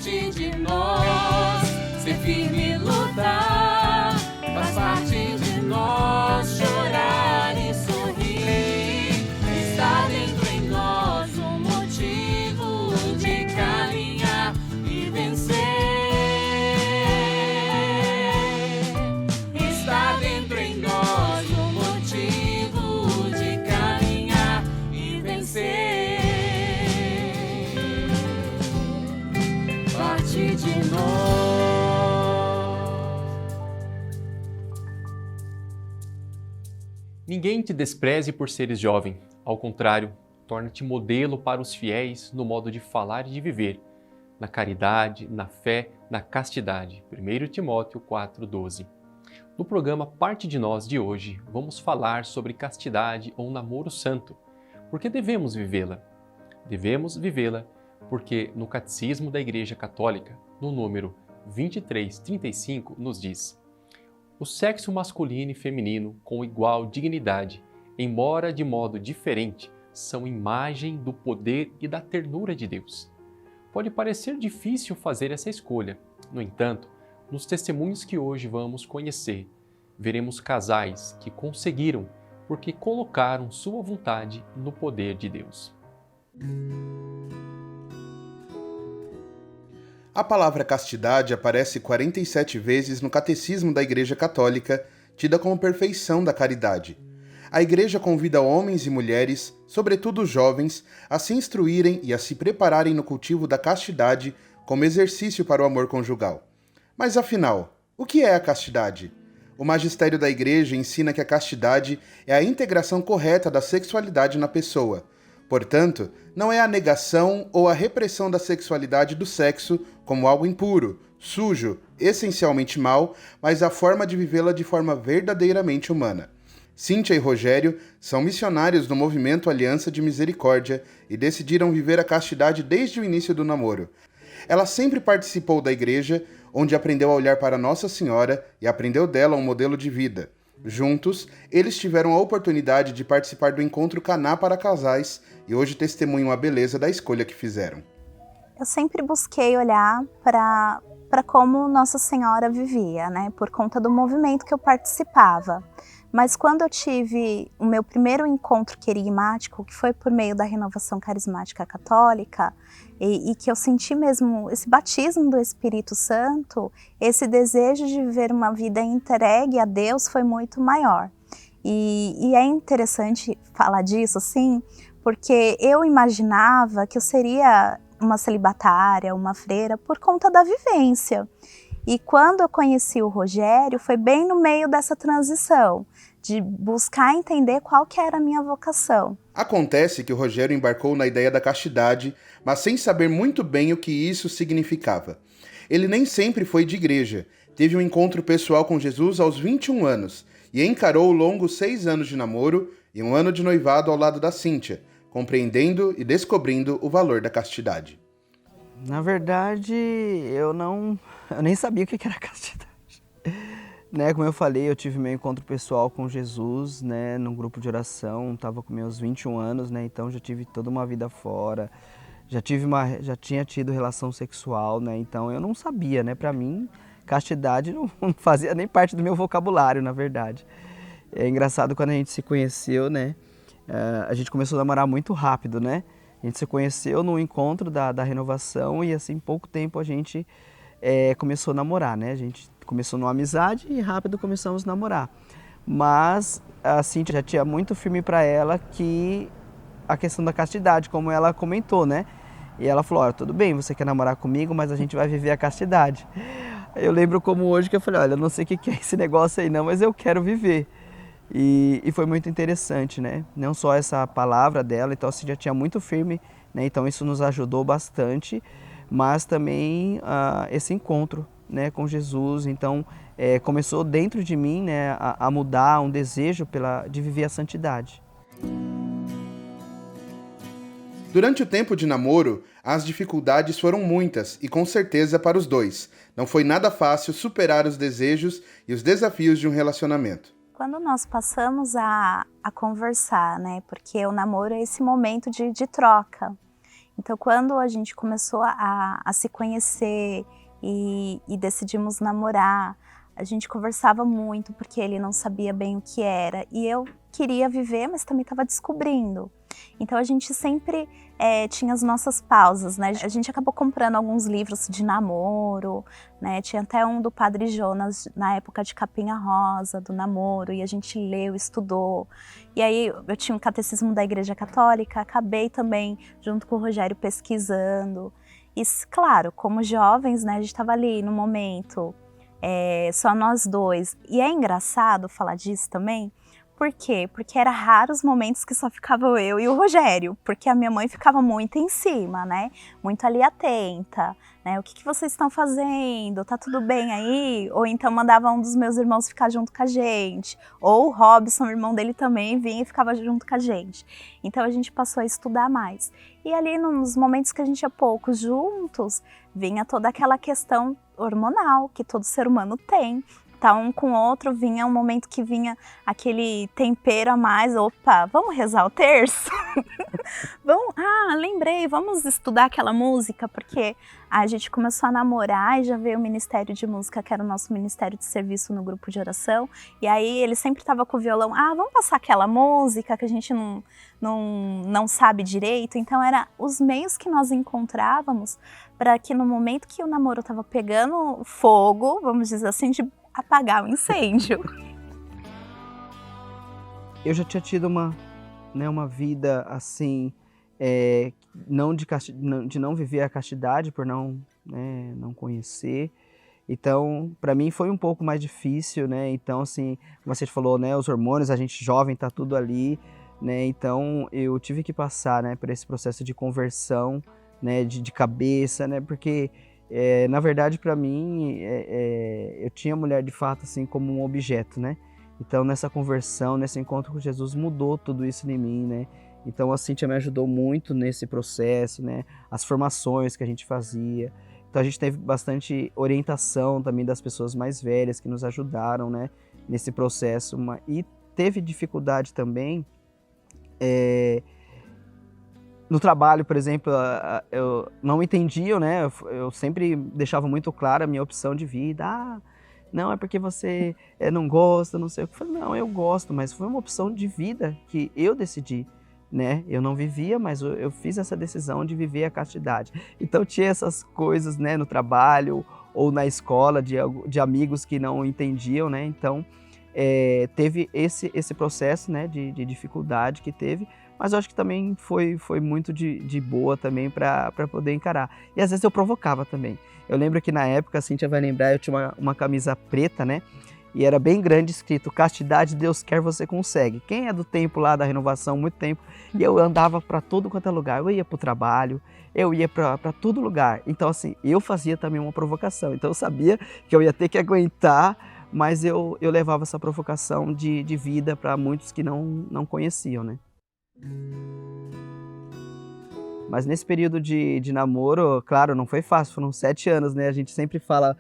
parte de nós. Ser firme e lutar, faz parte de nós. Chorar e sorrir, está dentro em nós um motivo de caminhar e vencer. Está dentro em nós um motivo de caminhar e vencer. Parte de nós. Ninguém te despreze por seres jovem. Ao contrário, torna-te modelo para os fiéis no modo de falar e de viver, na caridade, na fé, na castidade. 1 Timóteo 4,12. No programa Parte de Nós de hoje, vamos falar sobre castidade ou namoro santo. Por que devemos vivê-la? Devemos vivê-la porque no Catecismo da Igreja Católica, no número 2335, nos diz: o sexo masculino e feminino, com igual dignidade, embora de modo diferente, são imagem do poder e da ternura de Deus. Pode parecer difícil fazer essa escolha. No entanto, nos testemunhos que hoje vamos conhecer, veremos casais que conseguiram porque colocaram sua vontade no poder de Deus. A palavra castidade aparece 47 vezes no Catecismo da Igreja Católica, tida como perfeição da caridade. A Igreja convida homens e mulheres, sobretudo os jovens, a se instruírem e a se prepararem no cultivo da castidade como exercício para o amor conjugal. Mas afinal, o que é a castidade? O magistério da Igreja ensina que a castidade é a integração correta da sexualidade na pessoa. Portanto, não é a negação ou a repressão da sexualidade do sexo como algo impuro, sujo, essencialmente mau, mas a forma de vivê-la de forma verdadeiramente humana. Cíntia e Rogério são missionários do movimento Aliança de Misericórdia e decidiram viver a castidade desde o início do namoro. Ela sempre participou da igreja, onde aprendeu a olhar para Nossa Senhora e aprendeu dela um modelo de vida. Juntos, eles tiveram a oportunidade de participar do encontro Caná para casais e hoje testemunham a beleza da escolha que fizeram. Eu sempre busquei olhar para como Nossa Senhora vivia, né? Por conta do movimento que eu participava. Mas quando eu tive o meu primeiro encontro querigmático, que foi por meio da Renovação Carismática Católica, e que eu senti mesmo esse batismo do Espírito Santo, esse desejo de viver uma vida entregue a Deus foi muito maior. E é interessante falar disso, sim, porque eu imaginava que eu seria uma celibatária, uma freira, por conta da vivência. E quando eu conheci o Rogério, foi bem no meio dessa transição, de buscar entender qual que era a minha vocação. Acontece que o Rogério embarcou na ideia da castidade, mas sem saber muito bem o que isso significava. Ele nem sempre foi de igreja, teve um encontro pessoal com Jesus aos 21 anos e encarou longos 6 anos de namoro e 1 ano de noivado ao lado da Cíntia, compreendendo e descobrindo o valor da castidade. Na verdade, eu nem sabia o que era castidade. Né, como eu falei, eu tive meu encontro pessoal com Jesus, né, num grupo de oração, estava com meus 21 anos, né, então já tive toda uma vida fora, já tinha tido relação sexual, né, então eu não sabia, né, para mim, castidade não fazia nem parte do meu vocabulário, na verdade. É engraçado quando a gente se conheceu, né, a gente começou a namorar muito rápido, né, a gente se conheceu no encontro da renovação e assim, em pouco tempo a gente começou a namorar, né, a gente começou numa amizade e rápido começamos a namorar. Mas a Cíntia já tinha muito firme para ela que a questão da castidade, como ela comentou, né? E ela falou, olha, tudo bem, você quer namorar comigo, mas a gente vai viver a castidade. Eu lembro como hoje que eu falei, olha, eu não sei o que é esse negócio aí não, mas eu quero viver. E foi muito interessante, né? Não só essa palavra dela, então assim, já tinha muito firme, né? Então isso nos ajudou bastante, mas também esse encontro, né, com Jesus. Então começou dentro de mim, né, a mudar um desejo de viver a santidade. Durante o tempo de namoro, as dificuldades foram muitas e com certeza para os dois. Não foi nada fácil superar os desejos e os desafios de um relacionamento. Quando nós passamos a conversar, né, porque o namoro é esse momento de troca. Então, quando a gente começou a se conhecer e decidimos namorar, a gente conversava muito, porque ele não sabia bem o que era. E eu queria viver, mas também estava descobrindo. Então, a gente sempre tinha as nossas pausas, né? A gente acabou comprando alguns livros de namoro, né? Tinha até um do Padre Jonas, na época de Capinha Rosa, do namoro, e a gente leu, estudou. E aí, eu tinha um catecismo da Igreja Católica, acabei também, junto com o Rogério, pesquisando. E, claro, como jovens, né? A gente estava ali no momento, só nós dois. E é engraçado falar disso também. Por quê? Porque era raros os momentos que só ficava eu e o Rogério, porque a minha mãe ficava muito em cima, né? Muito ali atenta, né? O que vocês estão fazendo? Tá tudo bem aí? Ou então mandava um dos meus irmãos ficar junto com a gente. Ou o Robson, o irmão dele também, vinha e ficava junto com a gente. Então a gente passou a estudar mais. E ali nos momentos que a gente ia poucos juntos, vinha toda aquela questão hormonal que todo ser humano tem. Tá um com o outro, vinha um momento que vinha aquele tempero a mais. Opa, vamos rezar o terço? Lembrei, vamos estudar aquela música, porque a gente começou a namorar e já veio o Ministério de Música, que era o nosso Ministério de Serviço no grupo de oração. E aí ele sempre estava com o violão, vamos passar aquela música que a gente não sabe direito. Então era os meios que nós encontrávamos para que no momento que o namoro estava pegando fogo, vamos dizer assim, de apagar o incêndio. Eu já tinha tido uma vida assim, de não viver a castidade por não conhecer. Então, para mim foi um pouco mais difícil, né? Então, assim, como você falou, né? Os hormônios, a gente jovem, tá tudo ali, né? Então, eu tive que passar, né, por esse processo de conversão, né? De cabeça, né? Porque na verdade, para mim, eu tinha a mulher de fato assim como um objeto, né? Então, nessa conversão, nesse encontro com Jesus, mudou tudo isso em mim, né? Então, a Cíntia me ajudou muito nesse processo, né? As formações que a gente fazia. Então, a gente teve bastante orientação também das pessoas mais velhas que nos ajudaram, né? Nesse processo. E teve dificuldade também no trabalho, por exemplo, eu não entendia, né? Eu sempre deixava muito clara a minha opção de vida. Não, é porque você não gosta, não sei o que. Eu falei, não, eu gosto, mas foi uma opção de vida que eu decidi, né? Eu não vivia, mas eu fiz essa decisão de viver a castidade. Então tinha essas coisas, né, no trabalho ou na escola de amigos que não entendiam, né? Então teve esse processo, né, de dificuldade que teve. Mas eu acho que também foi muito de boa também para poder encarar. E às vezes eu provocava também. Eu lembro que na época, a Cíntia vai lembrar, eu tinha uma camisa preta, né? E era bem grande escrito, castidade, Deus quer, você consegue. Quem é do tempo lá da renovação, muito tempo, e eu andava para todo quanto é lugar. Eu ia para o trabalho, eu ia para todo lugar. Então assim, eu fazia também uma provocação. Então eu sabia que eu ia ter que aguentar, mas eu levava essa provocação de vida para muitos que não conheciam, né? Mas nesse período de namoro, claro, não foi fácil, foram 7 anos, né? A gente sempre fala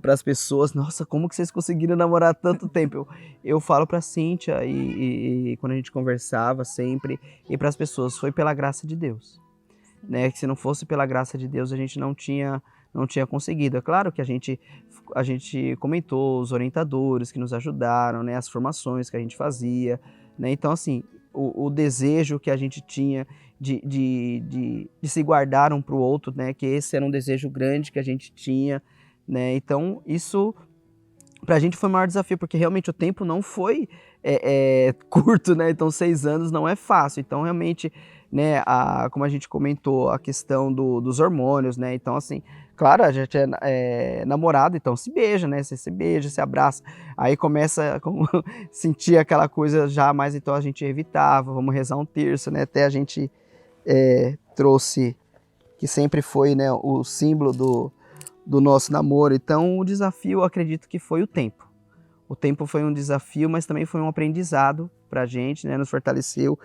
para as pessoas, nossa, como que vocês conseguiram namorar tanto tempo? Eu falo para a Cíntia e quando a gente conversava sempre, e para as pessoas, foi pela graça de Deus, né? Que se não fosse pela graça de Deus, a gente não tinha conseguido. É claro que a gente comentou os orientadores que nos ajudaram, né? As formações que a gente fazia, né? Então, assim, o desejo que a gente tinha de se guardar um para o outro, né? Que esse era um desejo grande que a gente tinha, né? Então, isso para a gente foi o maior desafio, porque realmente o tempo não foi curto, né? Então, 6 anos não é fácil. Então, realmente, né? Como a gente comentou, a questão dos hormônios, né? Então, assim, claro, a gente é namorado, então se beija, né? Você se beija, se abraça. Aí começa a sentir aquela coisa já, mas então a gente evitava, vamos rezar um terço, né? Até a gente trouxe, que sempre foi, né, o símbolo do nosso namoro. Então o desafio, eu acredito que foi o tempo. O tempo foi um desafio, mas também foi um aprendizado pra gente, né? Nos fortaleceu.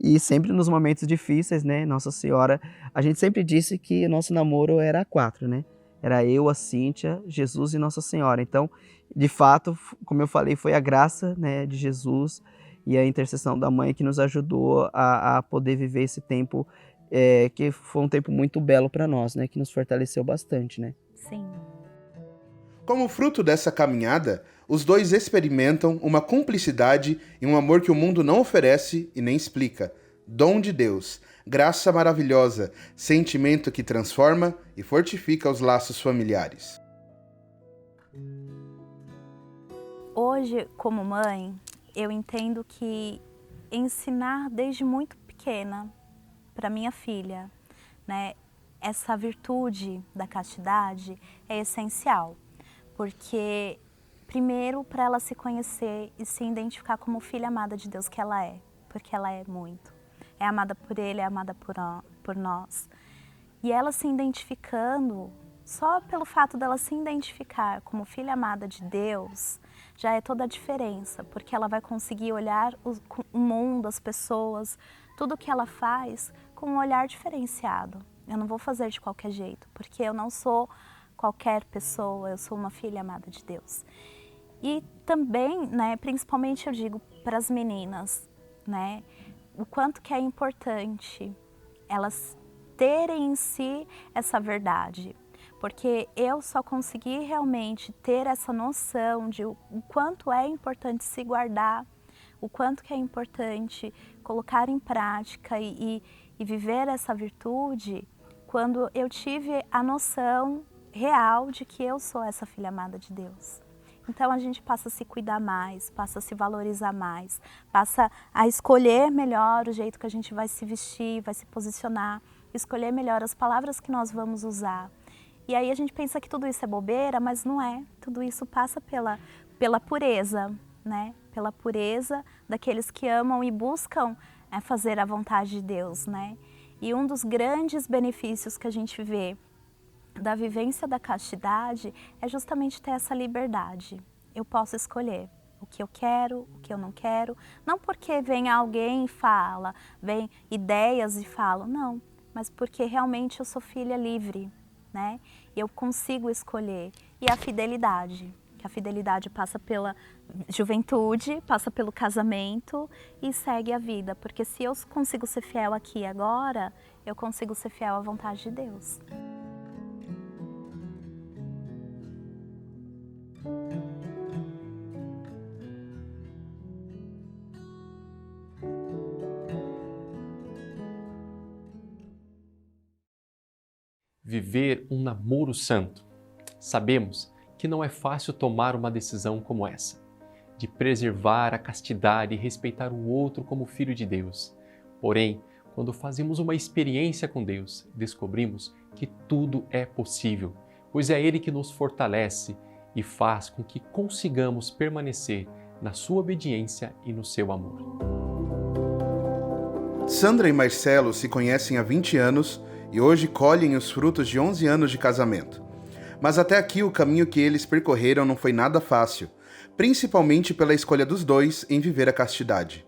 E sempre nos momentos difíceis, né? Nossa Senhora, a gente sempre disse que o nosso namoro era a 4, né? Era eu, a Cíntia, Jesus e Nossa Senhora. Então, de fato, como eu falei, foi a graça, né, de Jesus e a intercessão da mãe que nos ajudou a poder viver esse tempo que foi um tempo muito belo para nós, né? Que nos fortaleceu bastante, né? Sim. Como fruto dessa caminhada, os dois experimentam uma cumplicidade e um amor que o mundo não oferece e nem explica. Dom de Deus, graça maravilhosa, sentimento que transforma e fortifica os laços familiares. Hoje, como mãe, eu entendo que ensinar desde muito pequena para minha filha, né, essa virtude da castidade é essencial, porque primeiro para ela se conhecer e se identificar como filha amada de Deus que ela é, porque ela é muito. É amada por Ele, é amada por nós. E ela se identificando, só pelo fato dela se identificar como filha amada de Deus, já é toda a diferença, porque ela vai conseguir olhar o mundo, as pessoas, tudo que ela faz com um olhar diferenciado. Eu não vou fazer de qualquer jeito, porque eu não sou qualquer pessoa, eu sou uma filha amada de Deus. E também, né, principalmente eu digo para as meninas, né, o quanto que é importante elas terem em si essa verdade. Porque eu só consegui realmente ter essa noção de o quanto é importante se guardar, o quanto que é importante colocar em prática e viver essa virtude, quando eu tive a noção real de que eu sou essa filha amada de Deus. Então a gente passa a se cuidar mais, passa a se valorizar mais, passa a escolher melhor o jeito que a gente vai se vestir, vai se posicionar, escolher melhor as palavras que nós vamos usar. E aí a gente pensa que tudo isso é bobeira, mas não é. Tudo isso passa pela pureza, né? Pela pureza daqueles que amam e buscam fazer a vontade de Deus, né? E um dos grandes benefícios que a gente vê da vivência da castidade é justamente ter essa liberdade. Eu posso escolher o que eu quero, o que eu não quero, não porque vem alguém e fala, vem ideias e falam, não, mas porque realmente eu sou filha livre, né? Eu consigo escolher. E a fidelidade, que a fidelidade passa pela juventude, passa pelo casamento e segue a vida, porque se eu consigo ser fiel aqui e agora, eu consigo ser fiel à vontade de Deus. Viver um namoro santo. Sabemos que não é fácil tomar uma decisão como essa, de preservar a castidade e respeitar o outro como filho de Deus. Porém, quando fazemos uma experiência com Deus, descobrimos que tudo é possível, pois é Ele que nos fortalece e faz com que consigamos permanecer na sua obediência e no seu amor. Sandra e Marcelo se conhecem há 20 anos e hoje colhem os frutos de 11 anos de casamento. Mas até aqui o caminho que eles percorreram não foi nada fácil, principalmente pela escolha dos dois em viver a castidade.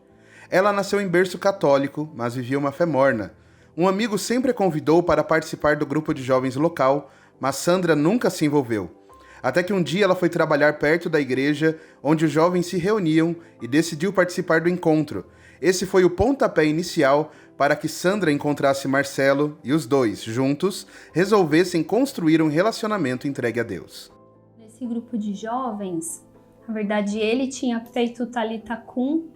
Ela nasceu em berço católico, mas vivia uma fé morna. Um amigo sempre a convidou para participar do grupo de jovens local, mas Sandra nunca se envolveu. Até que um dia ela foi trabalhar perto da igreja, onde os jovens se reuniam e decidiu participar do encontro. Esse foi o pontapé inicial para que Sandra encontrasse Marcelo e os dois, juntos, resolvessem construir um relacionamento entregue a Deus. Nesse grupo de jovens, na verdade ele tinha feito o Talitha Kum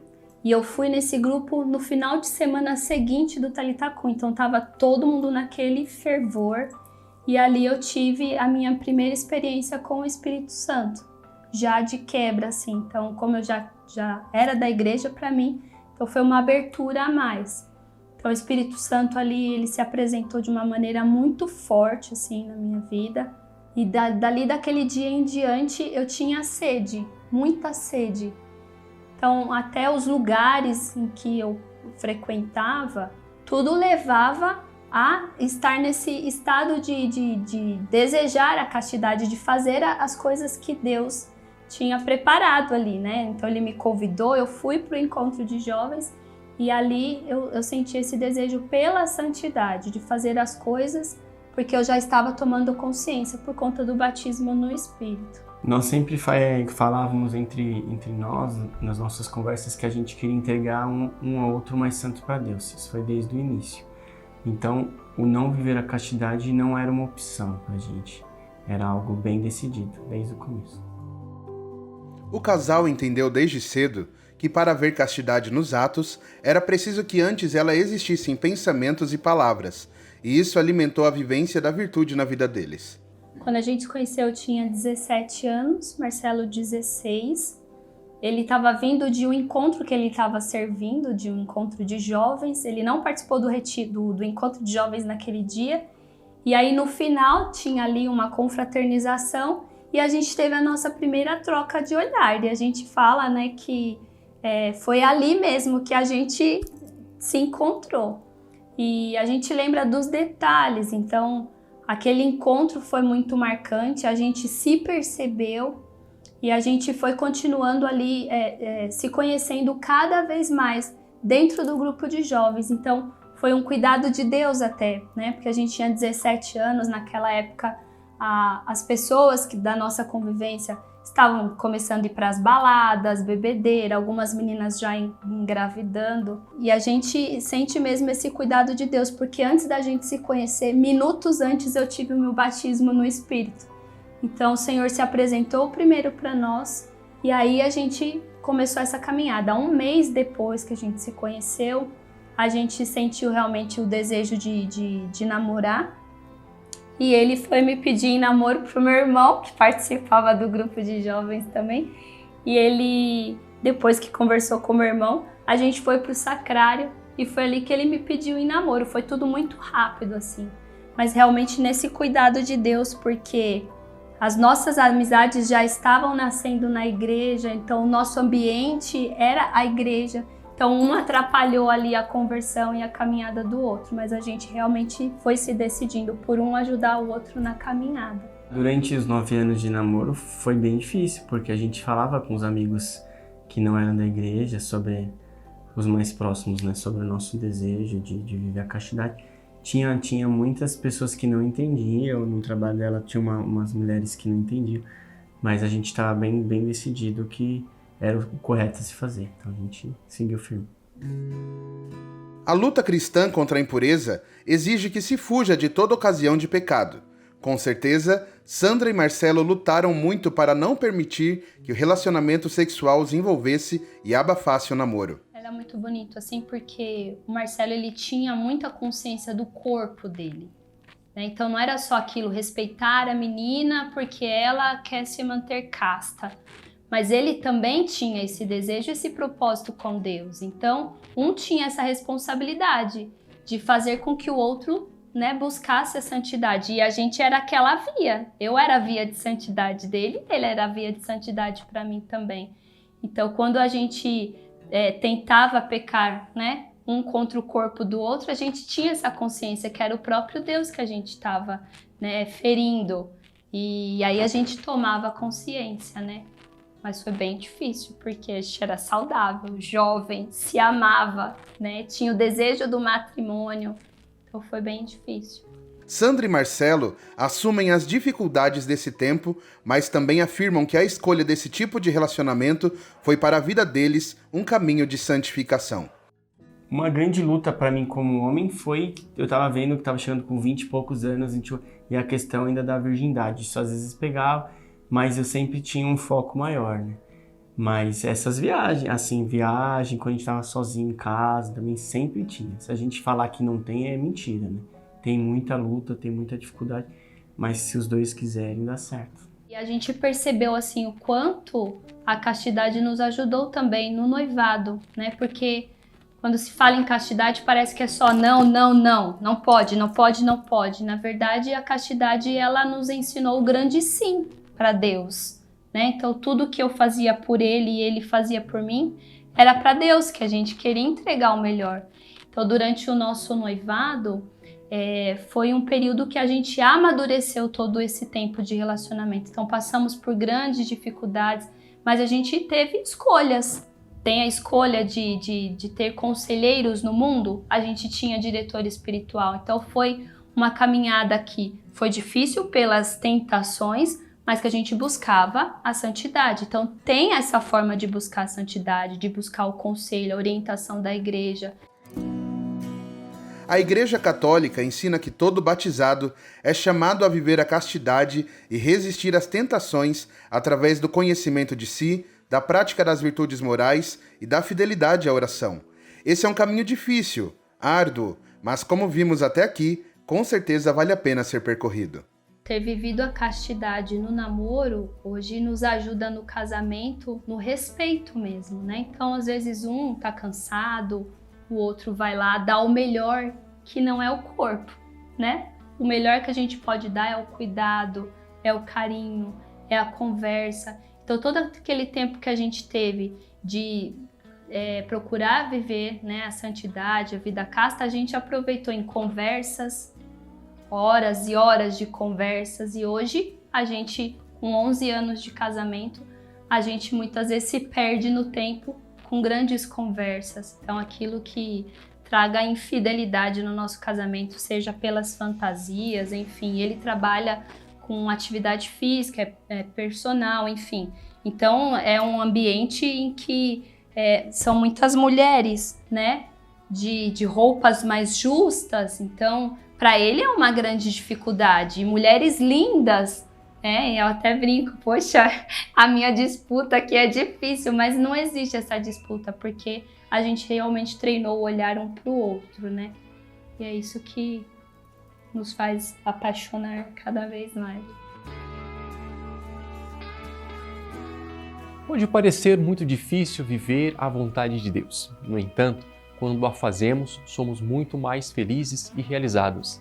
e eu fui nesse grupo no final de semana seguinte do Talitha Kum, então estava todo mundo naquele fervor e ali eu tive a minha primeira experiência com o Espírito Santo, já de quebra assim, então como eu já era da igreja para mim, então foi uma abertura a mais. Então o Espírito Santo ali, ele se apresentou de uma maneira muito forte assim na minha vida. E dali daquele dia em diante eu tinha sede, muita sede. Então até os lugares em que eu frequentava, tudo levava a estar nesse estado de desejar a castidade, de fazer as coisas que Deus tinha preparado ali, né? Então ele me convidou, eu fui para o encontro de jovens e ali eu senti esse desejo pela santidade, de fazer as coisas porque eu já estava tomando consciência por conta do batismo no Espírito. Nós sempre falávamos entre nós, nas nossas conversas, que a gente queria entregar um ao outro mais santo para Deus. Isso foi desde o início. Então, o não viver a castidade não era uma opção pra gente. Era algo bem decidido, desde o começo. O casal entendeu desde cedo que para haver castidade nos atos, era preciso que antes ela existisse em pensamentos e palavras, e isso alimentou a vivência da virtude na vida deles. Quando a gente se conheceu, eu tinha 17 anos, Marcelo 16. Ele estava vindo de um encontro que ele estava servindo, de um encontro de jovens. Ele não participou do encontro de jovens naquele dia. E aí no final tinha ali uma confraternização e a gente teve a nossa primeira troca de olhar. E a gente fala, né, que foi ali mesmo que a gente se encontrou. E a gente lembra dos detalhes, então aquele encontro foi muito marcante, a gente se percebeu e a gente foi continuando ali se conhecendo cada vez mais dentro do grupo de jovens. Então foi um cuidado de Deus até, né? Porque a gente tinha 17 anos, naquela época as pessoas da nossa convivência estavam começando a ir para as baladas, bebedeira, algumas meninas já engravidando. E a gente sente mesmo esse cuidado de Deus, porque antes da gente se conhecer, minutos antes eu tive o meu batismo no Espírito. Então o Senhor se apresentou primeiro para nós e aí a gente começou essa caminhada. Um mês depois que a gente se conheceu, a gente sentiu realmente o desejo de namorar. E ele foi me pedir em namoro pro meu irmão, que participava do grupo de jovens também. E ele, depois que conversou com o meu irmão, a gente foi pro sacrário e foi ali que ele me pediu em namoro. Foi tudo muito rápido, assim. Mas realmente nesse cuidado de Deus, porque as nossas amizades já estavam nascendo na igreja, então o nosso ambiente era a igreja. Então um atrapalhou ali a conversão e a caminhada do outro, mas a gente realmente foi se decidindo por um ajudar o outro na caminhada. Durante os 9 anos de namoro foi bem difícil, porque a gente falava com os amigos que não eram da igreja sobre os mais próximos, né, sobre o nosso desejo de viver a castidade. Tinha muitas pessoas que não entendiam, no trabalho dela tinha umas mulheres que não entendiam, mas a gente estava bem decidido que era o correto a se fazer, então a gente seguiu firme. A luta cristã contra a impureza exige que se fuja de toda ocasião de pecado. Com certeza, Sandra e Marcelo lutaram muito para não permitir que o relacionamento sexual os envolvesse e abafasse o namoro. Era muito bonito, assim, porque o Marcelo, ele tinha muita consciência do corpo dele, né? Então não era só aquilo, respeitar a menina porque ela quer se manter casta. Mas ele também tinha esse desejo, esse propósito com Deus. Então, um tinha essa responsabilidade de fazer com que o outro, né, buscasse a santidade. E a gente era aquela via. Eu era a via de santidade dele, ele era a via de santidade para mim também. Então, quando a gente tentava pecar, né, um contra o corpo do outro, a gente tinha essa consciência que era o próprio Deus que a gente estava, né, ferindo. E aí a gente tomava consciência, né? Mas foi bem difícil, porque a gente era saudável, jovem, se amava, né? Tinha o desejo do matrimônio, então foi bem difícil. Sandra e Marcelo assumem as dificuldades desse tempo, mas também afirmam que a escolha desse tipo de relacionamento foi para a vida deles um caminho de santificação. Uma grande luta para mim como homem foi, eu tava vendo que tava chegando com 20 e poucos anos, e a questão ainda da virgindade, isso às vezes pegava, mas eu sempre tinha um foco maior, né? Mas essas viagens, quando a gente tava sozinho em casa, também sempre tinha. Se a gente falar que não tem, é mentira, né? Tem muita luta, tem muita dificuldade, mas se os dois quiserem, dá certo. E a gente percebeu, assim, o quanto a castidade nos ajudou também no noivado, né? Porque quando se fala em castidade, parece que é só não pode. Na verdade, a castidade, ela nos ensinou o grande sim para Deus, né? Então, tudo que eu fazia por ele e ele fazia por mim, era para Deus, que a gente queria entregar o melhor. Então, durante o nosso noivado, foi um período que a gente amadureceu todo esse tempo de relacionamento. Então, passamos por grandes dificuldades, mas a gente teve escolhas. Tem a escolha de ter conselheiros no mundo, a gente tinha diretor espiritual. Então, foi uma caminhada que foi difícil pelas tentações, mas que a gente buscava a santidade. Então tem essa forma de buscar a santidade, de buscar o conselho, a orientação da igreja. A Igreja Católica ensina que todo batizado é chamado a viver a castidade e resistir às tentações através do conhecimento de si, da prática das virtudes morais e da fidelidade à oração. Esse é um caminho difícil, árduo, mas como vimos até aqui, com certeza vale a pena ser percorrido. Ter vivido a castidade no namoro, hoje nos ajuda no casamento, no respeito mesmo, né? Então, às vezes um tá cansado, o outro vai lá dar o melhor, que não é o corpo, né? O melhor que a gente pode dar é o cuidado, é o carinho, é a conversa. Então, todo aquele tempo que a gente teve de procurar viver, né, a santidade, a vida casta, a gente aproveitou em conversas, horas e horas de conversas. E hoje, a gente, com 11 anos de casamento, a gente muitas vezes se perde no tempo com grandes conversas. Então, aquilo que traga infidelidade no nosso casamento, seja pelas fantasias, enfim, ele trabalha com atividade física, personal, enfim. Então, é um ambiente em que são muitas mulheres, né, de roupas mais justas. Então, para ele é uma grande dificuldade. E mulheres lindas, eu até brinco, poxa, a minha disputa aqui é difícil, mas não existe essa disputa, porque a gente realmente treinou o olhar um para o outro, né? E é isso que nos faz apaixonar cada vez mais. Pode parecer muito difícil viver a vontade de Deus. No entanto, quando a fazemos, somos muito mais felizes e realizados.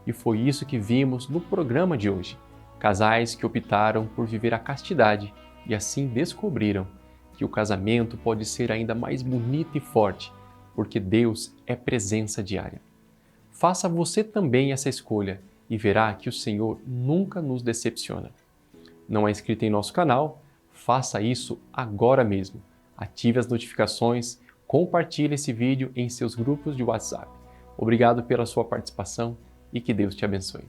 E foi isso que vimos no programa de hoje. Casais que optaram por viver a castidade e assim descobriram que o casamento pode ser ainda mais bonito e forte, porque Deus é presença diária. Faça você também essa escolha e verá que o Senhor nunca nos decepciona. Não é inscrito em nosso canal? Faça isso agora mesmo. Ative as notificações, compartilhe esse vídeo em seus grupos de WhatsApp. Obrigado pela sua participação e que Deus te abençoe.